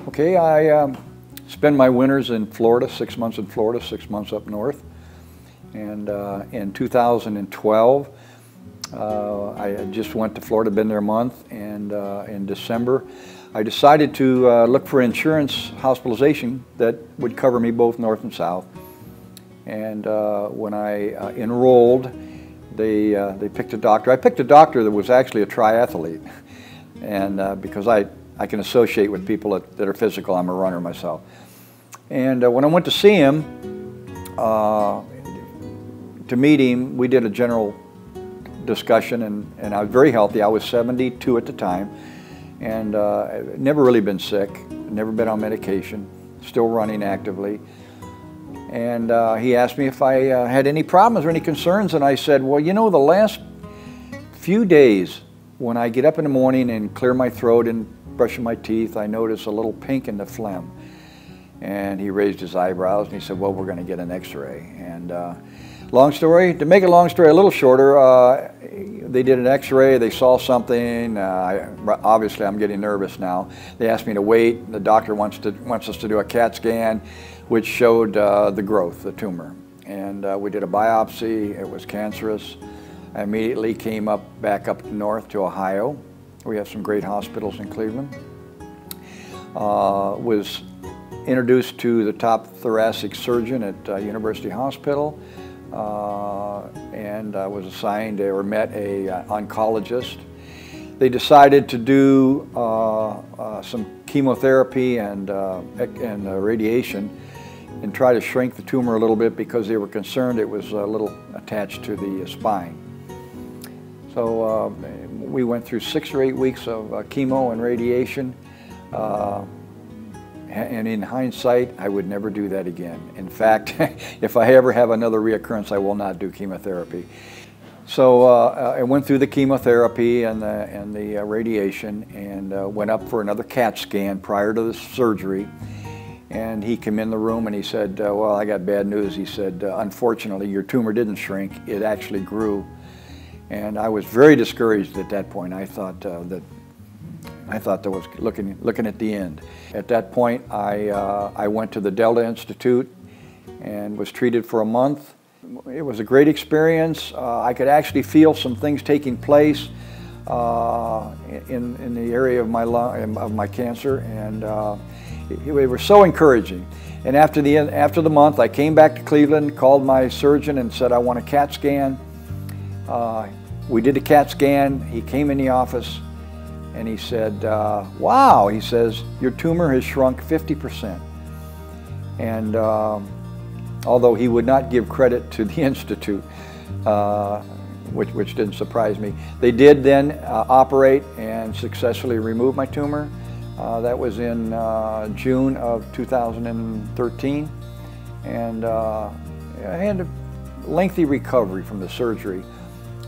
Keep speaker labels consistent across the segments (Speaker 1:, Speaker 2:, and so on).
Speaker 1: Okay, I spend my winters in Florida, 6 months in Florida, 6 months up north. And in 2012, I just went to Florida, been there a month, and in December, I decided to look for insurance hospitalization that would cover me both north and south. And when I enrolled, they picked a doctor. I picked a doctor that was actually a triathlete, and because I can associate with people that are physical. I'm a runner myself. And when I went to see him, to meet him, we did a general discussion, and I was very healthy. I was 72 at the time, and never really been sick, never been on medication, still running actively. And he asked me if I had any problems or any concerns, and I said, well, you know, the last few days when I get up in the morning and clear my throat and brushing my teeth, I notice a little pink in the phlegm. And he raised his eyebrows and he said, well, we're going to get an x-ray. And long story, to make a long story a little shorter, they did an x-ray, they saw something. Obviously I'm getting nervous now. They asked me to wait. The doctor wants us to do a CAT scan, which showed the growth, the tumor. And we did a biopsy. It was cancerous. I immediately came back up north to Ohio. We have some great hospitals in Cleveland. Was introduced to the top thoracic surgeon at University Hospital, and was assigned or met a oncologist. They decided to do some chemotherapy and radiation and try to shrink the tumor a little bit because they were concerned it was a little attached to the spine. So we went through 6 or 8 weeks of chemo and radiation. And in hindsight, I would never do that again. In fact, if I ever have another reoccurrence, I will not do chemotherapy. So I went through the chemotherapy and the radiation, and went up for another CAT scan prior to the surgery. And he came in the room and he said, well, I got bad news. He said, unfortunately, your tumor didn't shrink, it actually grew. And I was very discouraged at that point. I thought that was looking at the end. At that point, I went to the Delta Institute and was treated for a month. It was a great experience. I could actually feel some things taking place in the area of my lung, of my cancer, and it was so encouraging. And after the month, I came back to Cleveland, called my surgeon, and said I want a CAT scan. We did a CAT scan. He came in the office. And he said, wow, he says, your tumor has shrunk 50%. And although he would not give credit to the Institute, which didn't surprise me, they did then operate and successfully remove my tumor. That was in June of 2013. And I had a lengthy recovery from the surgery.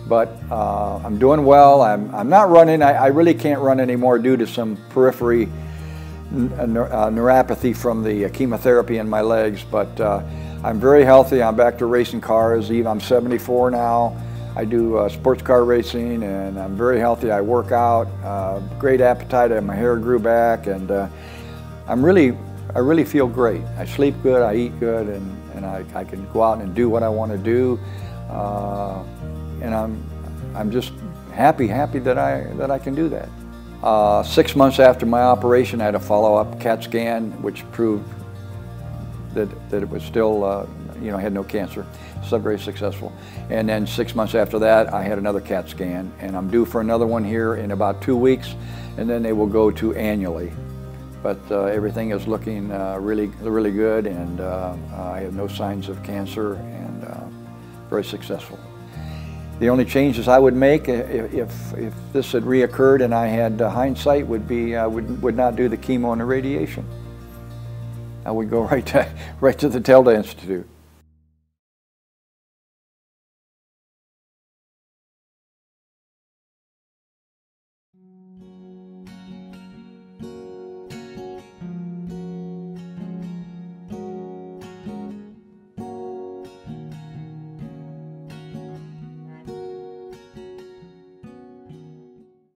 Speaker 1: But I'm doing well. I'm not running. I really can't run anymore due to some periphery neuropathy from the chemotherapy in my legs. But I'm very healthy. I'm back to racing cars. I'm 74 now. I do sports car racing, and I'm very healthy. I work out. Great appetite. My hair grew back, and I really feel great. I sleep good. I eat good, and I can go out and do what I want to do. And I'm just happy that I can do that. 6 months after my operation, I had a follow-up CAT scan, which proved that it was still, I had no cancer. So very successful. And then 6 months after that, I had another CAT scan, and I'm due for another one here in about 2 weeks, and then they will go to annually. But everything is looking really good, and I have no signs of cancer, and very successful. The only changes I would make if this had reoccurred and I had hindsight would be I would not do the chemo and the radiation. I would go right to the Delta Institute.